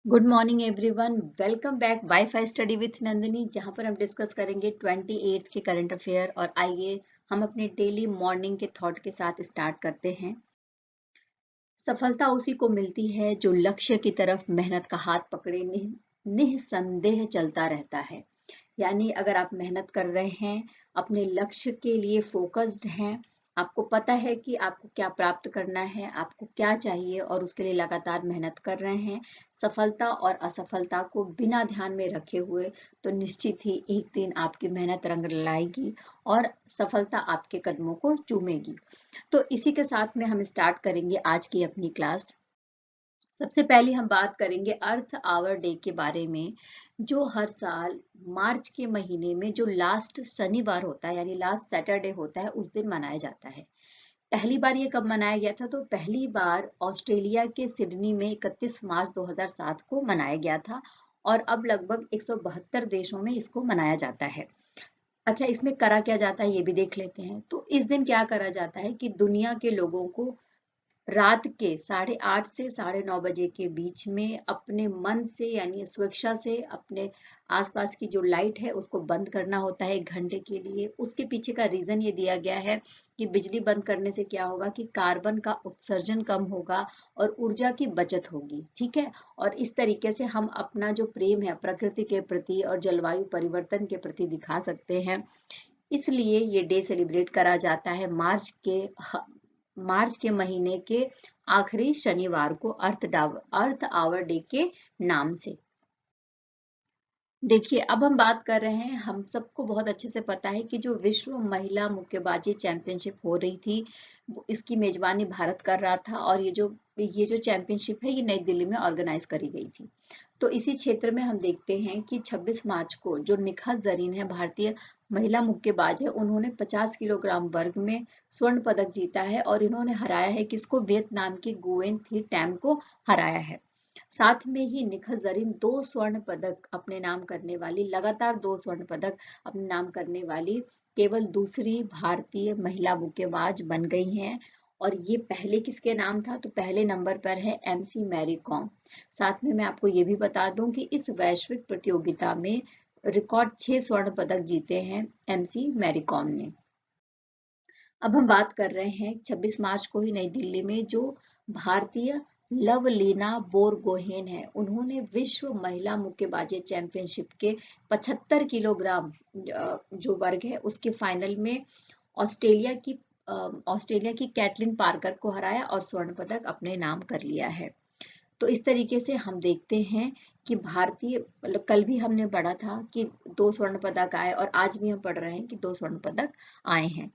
Good morning everyone, welcome back wifi study with Nandini, जहां पर हम डिस्कस करेंगे 28 के करंट अफेयर। और आइए हम अपने डेली मॉर्निंग के थॉट के साथ स्टार्ट करते हैं। सफलता उसी को मिलती है जो लक्ष्य की तरफ मेहनत का हाथ पकड़े निसंदेह चलता रहता है। यानी अगर आप मेहनत कर रहे हैं, अपने लक्ष्य के लिए फोकस्ड हैं, आपको पता है कि आपको क्या प्राप्त करना है, आपको क्या चाहिए और उसके लिए लगातार मेहनत कर रहे हैं, सफलता और असफलता को बिना ध्यान में रखे हुए, तो निश्चित ही एक दिन आपकी मेहनत रंग लाएगी और सफलता आपके कदमों को चूमेगी। तो इसी के साथ में हम स्टार्ट करेंगे आज की अपनी क्लास। सबसे पहले हम बात करेंगे अर्थ आवर डे के बारे में, जो हर साल मार्च के महीने में जो लास्ट शनिवार होता है यानी लास्ट सैटरडे होता है, उस दिन मनाया जाता है। पहली बार ये कब मनाया गया था? तो पहली बार ऑस्ट्रेलिया के सिडनी में 31 मार्च 2007 को मनाया गया था और अब लगभग 172 देशों में इसको मनाया जाता है। अच्छा, इसमें करा क्या जाता है ये भी देख लेते हैं। तो इस दिन क्या करा जाता है कि दुनिया के लोगों को रात के 8:30 से 9:30 के बीच में अपने मन से यानी स्वेच्छा से अपने आसपास की जो लाइट है उसको बंद करना होता है 1 घंटे के लिए। उसके पीछे का रीजन ये दिया गया है कि बिजली बंद करने से क्या होगा कि कार्बन का उत्सर्जन कम होगा और ऊर्जा की बचत होगी। ठीक है, और इस तरीके से हम अपना जो प्रेम है प्रकृति के प्रति और जलवायु परिवर्तन के प्रति दिखा सकते हैं। इसलिए ये डे सेलिब्रेट करा जाता है मार्च के महीने के आखिरी शनिवार को अर्थ आवर डे के नाम से। देखिए, अब हम बात कर रहे हैं, हम सबको बहुत अच्छे से पता है कि जो विश्व महिला मुक्केबाजी चैंपियनशिप हो रही थी, इसकी मेजबानी भारत कर रहा था और ये जो चैंपियनशिप है ये नई दिल्ली में ऑर्गेनाइज करी गई थी। तो इसी क्षेत्र में हम देखते हैं कि 26 मार्च को जो निखत जरीन है, भारतीय महिला मुक्केबाज है, उन्होंने 50 किलोग्राम वर्ग में स्वर्ण पदक जीता है और इन्होंने हराया है किसको? वियतनाम की गुएन थी टैम को हराया है। साथ में ही निखत जरीन 2 स्वर्ण पदक अपने नाम करने वाली, लगातार 2 स्वर्ण पदक अपने नाम करने वाली केवल दूसरी भारतीय महिला मुक्केबाज बन गई हैं। और ये पहले किसके नाम था? तो पहले नंबर पर है एमसी मैरी कॉम। साथ में मैं आपको ये भी बता दूं कि इस वैश्विक प्रतियोगिता में रिकॉर्ड 6 स्वर्ण पदक जीते हैं एमसी मैरी कॉम ने। अब हम बात कर रहे हैं 26 मार्च को ही नई दिल्ली में जो भारतीय लवलीना बोरगोहेन है, उन्होंने विश्व महिला मुक्केबाजी चैंपियनशिप के 75 किलोग्राम जो वर्ग है उसके फाइनल में ऑस्ट्रेलिया की ऑस्ट्रेलिया की कैटलिन पार्कर को हराया और स्वर्ण पदक अपने नाम कर लिया है। तो इस तरीके से हम देखते हैं कि भारतीय, मतलब कल भी हमने पढ़ा था कि 2 स्वर्ण पदक आए और आज भी हम पढ़ रहे हैं कि 2 स्वर्ण पदक आए हैं।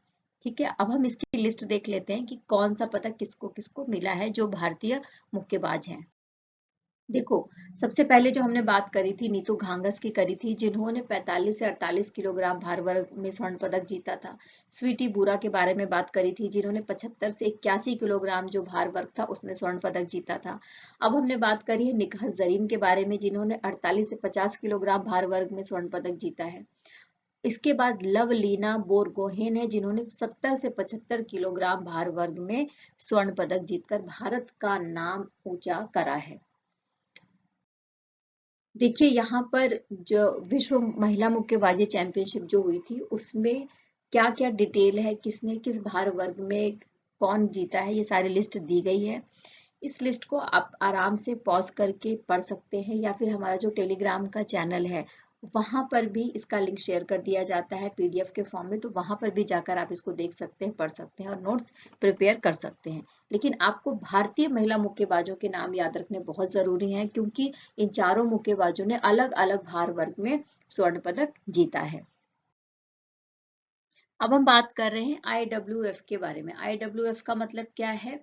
ठीक है, अब हम इसकी लिस्ट देख लेते हैं कि कौन सा पदक किसको किसको मिला है जो भारतीय मुक्केबाज हैं। देखो, सबसे पहले जो हमने बात करी थी नीतू घांगस की करी थी, जिन्होंने 45 से 48 किलोग्राम भार वर्ग में स्वर्ण पदक जीता था। स्वीटी बुरा के बारे में बात करी थी, जिन्होंने 75 से 81 किलोग्राम जो भार वर्ग था उसमें स्वर्ण पदक जीता था। अब हमने बात करी है निकहत जरीन के बारे में, जिन्होंने 48 से 50 किलोग्राम भार वर्ग में स्वर्ण पदक जीता है। इसके बाद लवलीना बोरगोहेन है, जिन्होंने 70 से 75 किलोग्राम भार वर्ग में स्वर्ण पदक जीतकर भारत का नाम ऊंचा करा है। देखिए, यहाँ पर जो विश्व महिला मुक्केबाजी चैंपियनशिप जो हुई थी उसमें क्या क्या डिटेल है, किसने किस भार वर्ग में कौन जीता है, ये सारी लिस्ट दी गई है। इस लिस्ट को आप आराम से पॉज करके पढ़ सकते हैं या फिर हमारा जो टेलीग्राम का चैनल है वहां पर भी इसका लिंक शेयर कर दिया जाता है पीडीएफ के फॉर्म में, तो वहां पर भी जाकर आप इसको देख सकते हैं, पढ़ सकते हैं और नोट्स प्रिपेयर कर सकते हैं। लेकिन आपको भारतीय महिला मुक्केबाजों के नाम याद रखने बहुत जरूरी हैं, क्योंकि इन चारों मुक्केबाजों ने अलग अलग भार वर्ग में स्वर्ण पदक जीता है। अब हम बात कर रहे हैं आईडब्ल्यूएफ के बारे में। आईडब्ल्यूएफ का मतलब क्या है?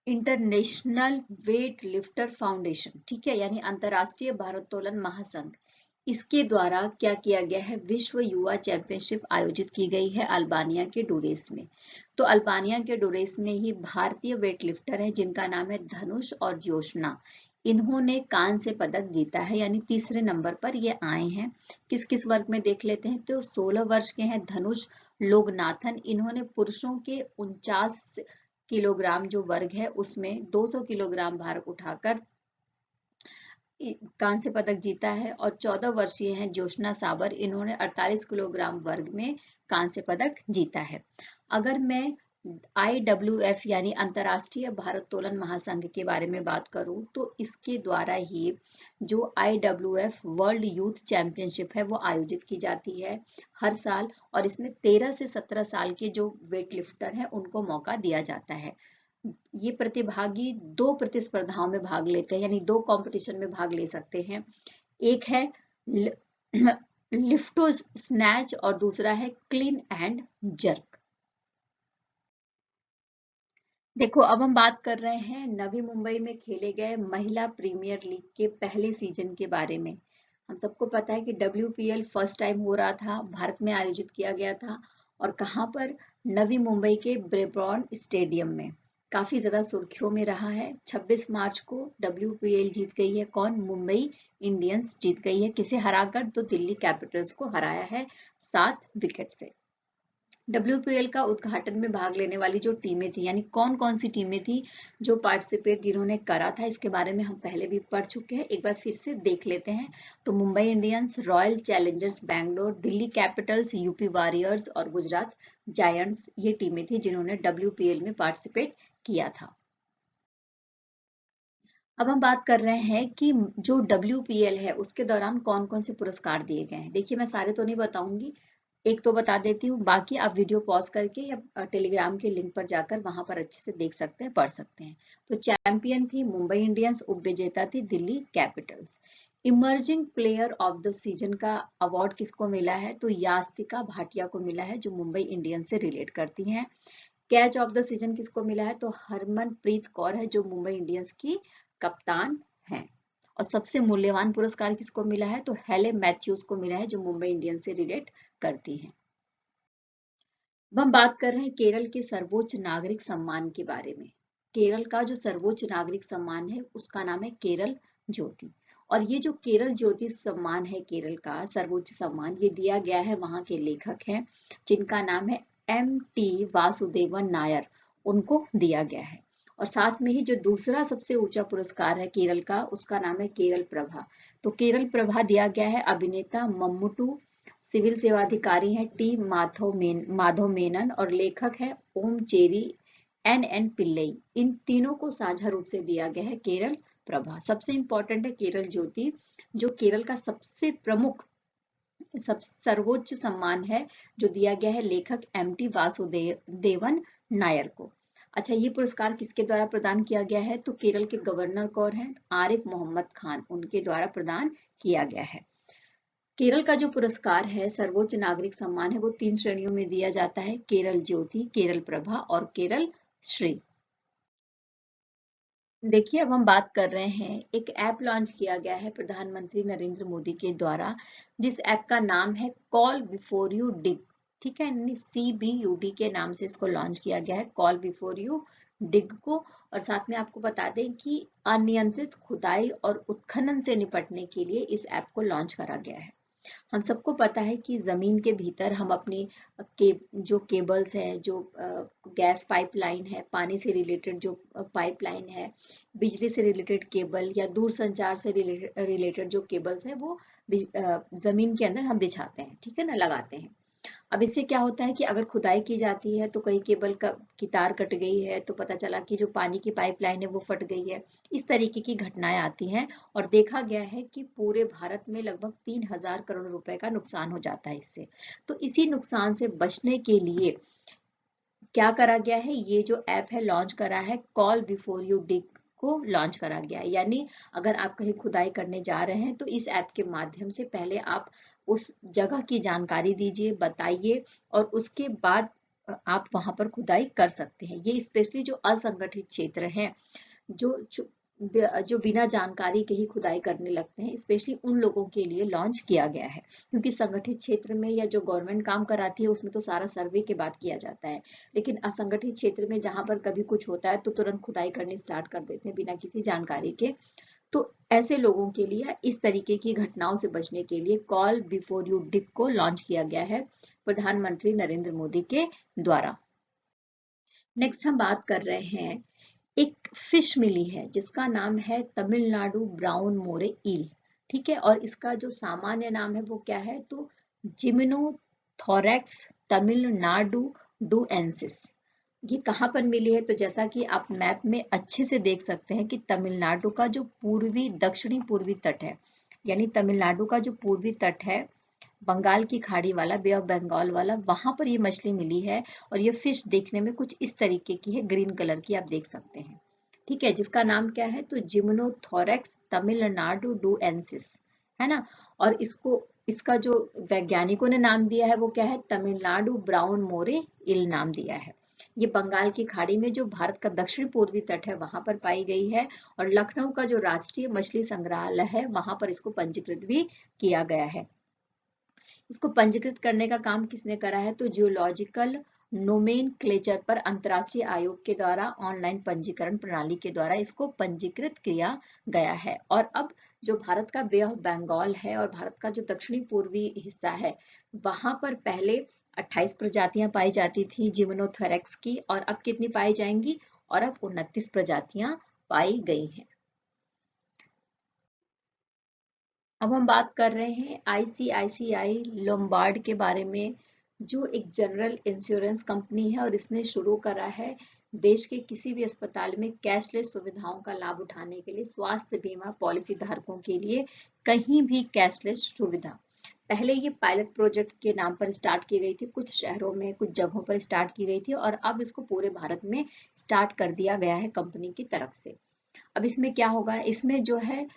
International weight lifter foundation. ठीक है, यानी अंतरराष्ट्रीय भारोत्तोलन महासंघ। इसके द्वारा क्या किया गया है? विश्व युवा चैंपियनशिप आयोजित की गई है अल्बानिया के डुरेस में। तो अल्बानिया के डुरेस में ही भारतीय वेट लिफ्टर है जिनका नाम है धनुष और ज्योत्सना। इन्होंने कांस्य पदक जीता है, यानी तीसरे नंबर पर ये आए हैं। किस किस वर्ग में देख लेते हैं। तो 16 वर्ष के हैं धनुष लोगनाथन, इन्होंने पुरुषों के 49 किलोग्राम जो वर्ग है उसमें 200 किलोग्राम भार उठाकर कांस्य पदक जीता है। और 14 वर्षीय हैं जोशना साबर, इन्होंने 48 किलोग्राम वर्ग में कांस्य पदक जीता है। अगर मैं IWF यानी अंतर्राष्ट्रीय भारोत्तोलन महासंघ के बारे में बात करूं तो इसके द्वारा ही जो IWF वर्ल्ड यूथ चैंपियनशिप है वो आयोजित की जाती है हर साल, और इसमें 13 से 17 साल के जो वेट लिफ्टर हैं उनको मौका दिया जाता है। ये प्रतिभागी दो प्रतिस्पर्धाओं में भाग लेते हैं, यानी दो कंपटीशन में भाग ले सकते हैं। एक है लिफ्टो स्नैच और दूसरा है क्लीन एंड जर्क। देखो, अब हम बात कर रहे हैं नवी मुंबई में खेले गए महिला प्रीमियर लीग के पहले सीजन के बारे में। हम सबको पता है कि WPL फर्स्ट टाइम हो रहा था, भारत में आयोजित किया गया था, और कहाँ पर, नवी मुंबई के ब्रेबॉर्न स्टेडियम में। काफी ज्यादा सुर्खियों में रहा है। 26 मार्च को WPL जीत गई है कौन? मुंबई इंडियंस जीत गई है। किसे हराकर? तो दिल्ली कैपिटल्स को हराया है 7 विकेट से। WPL का उद्घाटन में भाग लेने वाली जो टीमें थी, यानी कौन कौन सी टीमें थी जो पार्टिसिपेट जिन्होंने करा था, इसके बारे में हम पहले भी पढ़ चुके हैं, एक बार फिर से देख लेते हैं। तो Mumbai Indians, royal Challengers Bangalore, Delhi Capitals, UP warriors और गुजरात जायंट्स, ये टीमें थी जिन्होंने WPL में पार्टिसिपेट किया था। अब हम बात कर रहे हैं कि जो WPL है उसके दौरान कौन कौन से पुरस्कार दिए गए हैं। देखिए, मैं सारे तो नहीं बताऊंगी, एक तो बता देती हूँ, बाकी आप वीडियो पॉज करके या टेलीग्राम के लिंक पर जाकर वहां पर अच्छे से देख सकते हैं, पढ़ सकते हैं। तो चैंपियन थी मुंबई इंडियंस, उपविजेता थी Delhi Capitals. Emerging player of the season का अवार्ड किसको मिला है? तो यास्तिका भाटिया को मिला है, जो मुंबई इंडियंस से रिलेट करती हैं। कैच ऑफ द सीजन किसको मिला है? तो हरमनप्रीत कौर है, जो मुंबई इंडियंस की कप्तान है। और सबसे मूल्यवान पुरस्कार किसको मिला है? तो हेले मैथ्यूज को मिला है, जो मुंबई इंडियंस से रिलेट करती हैं। अब हम बात कर रहे हैं केरल के सर्वोच्च नागरिक सम्मान के बारे में। केरल का जो सर्वोच्च नागरिक सम्मान है उसका नाम है केरल ज्योति। और ये जो केरल ज्योति सम्मान है, केरल का सर्वोच्च सम्मान, ये दिया गया है, वहां के लेखक हैं जिनका नाम है MT वासुदेवन नायर, उनको दिया गया है। और साथ में ही जो दूसरा सबसे ऊंचा पुरस्कार है केरल का, उसका नाम है केरल प्रभा। तो केरल प्रभा दिया गया है अभिनेता मम्मुटू, सिविल सेवाधिकारी हैं माधव मेनन, और लेखक है ओम चेरी NN पिल्लई। इन तीनों को साझा रूप से दिया गया है केरल प्रभा। सबसे इंपॉर्टेंट है केरल ज्योति, जो केरल का सबसे प्रमुख सर्वोच्च सम्मान है, जो दिया गया है लेखक MT वासुदेवन नायर को। अच्छा, ये पुरस्कार किसके द्वारा प्रदान किया गया है? तो केरल के गवर्नर कौन है? आरिफ मोहम्मद खान, उनके द्वारा प्रदान किया गया है। केरल का जो पुरस्कार है, सर्वोच्च नागरिक सम्मान है, वो 3 श्रेणियों में दिया जाता है: केरल ज्योति, केरल प्रभा और केरल श्री। देखिए, अब हम बात कर रहे हैं, एक ऐप लॉन्च किया गया है प्रधानमंत्री नरेंद्र मोदी के द्वारा, जिस ऐप का नाम है कॉल बिफोर यू डिग। ठीक है, CBUD के नाम से इसको लॉन्च किया गया है, कॉल बिफोर यू डिग को। और साथ में आपको बता दें कि अनियंत्रित खुदाई और उत्खनन से निपटने के लिए इस ऐप को लॉन्च करा गया है। हम सबको पता है कि जमीन के भीतर हम अपनी जो केबल्स है, जो गैस पाइपलाइन है, पानी से रिलेटेड जो पाइपलाइन है, बिजली से रिलेटेड केबल या दूर संचार से रिलेटेड जो केबल्स है, वो जमीन के अंदर हम बिछाते हैं, ठीक है ना, लगाते हैं। अब इससे क्या होता है कि अगर खुदाई की जाती है तो कहीं केबल की तार कट गई है, तो पता चला कि जो पानी की पाइपलाइन है वो फट गई है। इस तरीके की घटनाएं आती हैं, और देखा गया है कि पूरे भारत में लगभग 3000 करोड़ रुपए का नुकसान हो जाता है इससे। तो इसी नुकसान से बचने के लिए क्या करा गया है? ये जो ऐप है लॉन्च करा है, कॉल बिफोर यू डिग को लॉन्च करा गया है। यानी अगर आप कहीं खुदाई करने जा रहे हैं तो इस ऐप के माध्यम से पहले आप उस जगह की जानकारी दीजिए, बताइए, और उसके बाद आप वहां पर खुदाई कर सकते हैं। ये स्पेशली जो असंगठित क्षेत्र हैं, जो जो बिना जानकारी के ही खुदाई करने लगते हैं, स्पेशली उन लोगों के लिए लॉन्च किया गया है। क्योंकि संगठित क्षेत्र में या जो गवर्नमेंट काम कराती है उसमें तो सारा सर्वे के बाद किया जाता है, लेकिन असंगठित क्षेत्र में जहां पर कभी कुछ होता है तो तुरंत खुदाई करनी स्टार्ट कर देते हैं बिना किसी जानकारी के। तो ऐसे लोगों के लिए, इस तरीके की घटनाओं से बचने के लिए कॉल बिफोर यू डिग को लॉन्च किया गया है प्रधानमंत्री नरेंद्र मोदी के द्वारा। नेक्स्ट हम बात कर रहे हैं एक फिश मिली है जिसका नाम है तमिलनाडु ब्राउन मोरे ईल। ठीक है, और इसका जो सामान्य नाम है वो क्या है, तो जिम्नोथोरैक्स तमिलनाडु डुएंसिस। ये कहाँ पर मिली है, तो जैसा कि आप मैप में अच्छे से देख सकते हैं कि तमिलनाडु का जो पूर्वी दक्षिणी पूर्वी तट है, यानी तमिलनाडु का जो पूर्वी तट है, बंगाल की खाड़ी वाला, बे ऑफ बंगाल वाला, वहां पर ये मछली मिली है। और ये फिश देखने में कुछ इस तरीके की है, ग्रीन कलर की, आप देख सकते हैं। ठीक है, जिसका नाम क्या है, तो जिम्नोथोरैक्स तमिलनाडु डुएंसिस, है ना। और इसका जो वैज्ञानिकों ने नाम दिया है वो क्या है, तमिलनाडु ब्राउन मोरे इल नाम दिया है। ये बंगाल की खाड़ी में जो भारत का दक्षिण पूर्वी तट है वहां पर पाई गई है। और लखनऊ का जो राष्ट्रीय मछली संग्रहालय है वहां पर इसको पंजीकृत भी किया गया है। इसको पंजीकृत करने का काम किसने करा है, तो जियोलॉजिकल नोमेनक्लेचर पर अंतर्राष्ट्रीय आयोग के द्वारा ऑनलाइन पंजीकरण प्रणाली के द्वारा इसको पंजीकृत किया गया है। और अब जो भारत का बे ऑफ बंगाल है और भारत का जो दक्षिणी पूर्वी हिस्सा है वहां पर पहले 28 प्रजातियां पाई जाती थी जिम्नोथोरैक्स की, और अब कितनी पाई जाएंगी, और अब 29 प्रजातियां पाई गई हैं। अब हम बात कर रहे हैं आईसीआईसीआई लोम्बार्ड के बारे में, जो एक जनरल इंश्योरेंस कंपनी है और इसने शुरू करा है देश के किसी भी अस्पताल में कैशलेस सुविधाओं का लाभ उठाने के लिए स्वास्थ्य बीमा पॉलिसी धारकों के लिए कहीं भी कैशलेस सुविधा। पहले ये पायलट प्रोजेक्ट के नाम पर स्टार्ट की गई थी, कुछ शहरों में कुछ जगहों पर स्टार्ट की गई थी, और अब इसको पूरे भारत में स्टार्ट कर दिया गया है कंपनी की तरफ से। अब इसमें क्या होगा, इसमें जो है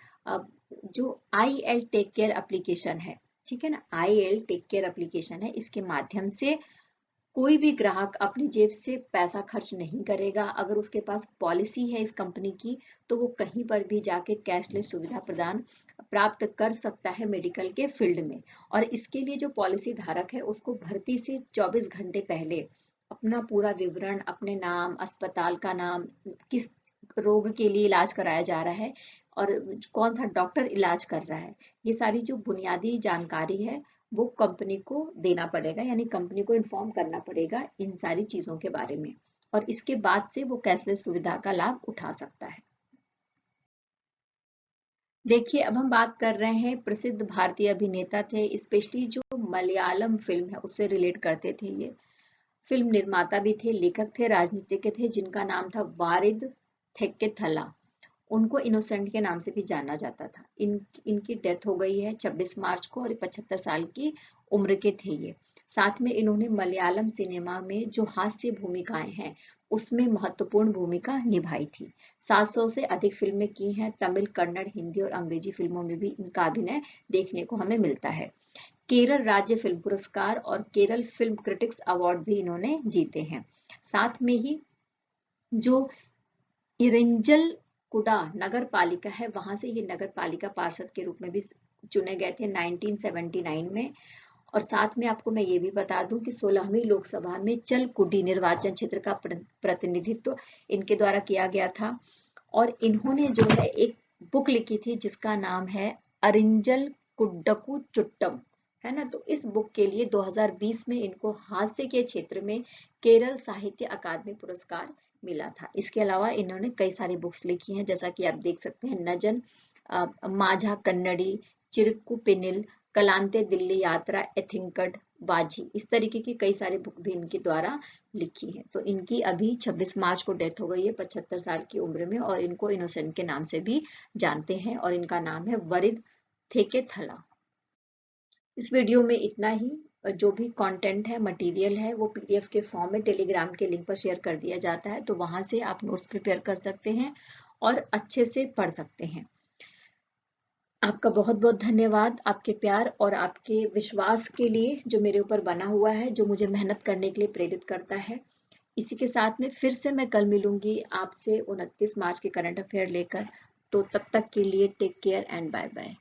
जो I L take care application है, ठीक है ना, I L take care application है, इसके माध्यम से कोई भी ग्राहक अपनी जेब से पैसा खर्च नहीं करेगा। अगर उसके पास पॉलिसी है इस कंपनी की तो वो कहीं पर भी जाके कैशलेस सुविधा प्रदान प्राप्त कर सकता है मेडिकल के फील्ड में। और इसके लिए जो पॉलिसी धारक है उसको भर्ती से 24 घंटे पहले अपना पूरा विवरण, अपने नाम, अस्पताल का नाम, किस रोग के लिए इलाज कराया जा रहा है और कौन सा डॉक्टर इलाज कर रहा है, ये सारी जो बुनियादी जानकारी है वो कंपनी को देना पड़ेगा, यानी कंपनी को इन्फॉर्म करना पड़ेगा इन सारी चीजों के बारे में। और इसके बाद से वो कैशलेस सुविधा का लाभ उठा सकता है। देखिए, अब हम बात कर रहे हैं प्रसिद्ध भारतीय अभिनेता थे, स्पेशली जो मलयालम फिल्म है उससे रिलेट करते थे ये। फिल्म निर्माता भी थे, लेखक थे, राजनीतिज्ञ थे, जिनका नाम था वारिद थेक्केथला। उनको इनोसेंट के नाम से भी जाना जाता था। इनकी डेथ हो गई है 26 मार्च को, और 75 साल की उम्र के थे ये। साथ में इन्होंने मलयालम सिनेमा में जो हास्य भूमिकाएं हैं उसमें महत्वपूर्ण भूमिका निभाई थी। 700 से अधिक फिल्में की हैं, तमिल, कन्नड़, हिंदी और अंग्रेजी फिल्मों में भी इनका अभिनय देखने को हमें मिलता है। केरल राज्य फिल्म पुरस्कार और केरल फिल्म क्रिटिक्स अवार्ड भी इन्होंने जीते हैं। साथ में ही जो इरिंजल कुडा नगर पालिका है वहां से ये नगर पालिका पार्षद के रूप में भी चुने गए थे 1979 में। और साथ में आपको मैं ये भी बता दूं कि 16वीं लोकसभा में चलकुडी निर्वाचन क्षेत्र का प्रतिनिधित्व इनके द्वारा किया गया था। और इन्होंने जो है एक बुक लिखी थी जिसका नाम है अरिंजल कुड्डकू चुट्टम, है ना। तो इस बुक के लिए 2020 में इनको हास्य के क्षेत्र में केरल साहित्य अकादमी पुरस्कार मिला था। इसके अलावा इन्होंने कई सारी बुक्स लिखी हैं, जैसा कि आप देख सकते हैं, नजन, माझा कन्नड़ी, चिरुक्कू पिनिल, कलांते दिल्ली यात्रा, एथिंकड, बाजी, इस तरीके की कई सारी बुक भी इनके द्वारा लिखी है। तो इनकी अभी 26 मार्च को डेथ हो गई है 75 साल की उम्र में, और इनको इनोसेंट के नाम से भी जानते हैं, और इनका नाम है वरिद थेकेथला। इस वीडियो में इतना ही। जो भी कंटेंट है, मटेरियल है, वो पीडीएफ के फॉर्म में टेलीग्राम के लिंक पर शेयर कर दिया जाता है, तो वहां से आप नोट्स प्रिपेयर कर सकते हैं और अच्छे से पढ़ सकते हैं। आपका बहुत बहुत धन्यवाद, आपके प्यार और आपके विश्वास के लिए जो मेरे ऊपर बना हुआ है, जो मुझे मेहनत करने के लिए प्रेरित करता है। इसी के साथ में फिर से मैं कल मिलूंगी आपसे 29 मार्च के करंट अफेयर लेकर। तो तब तक के लिए take care and bye bye.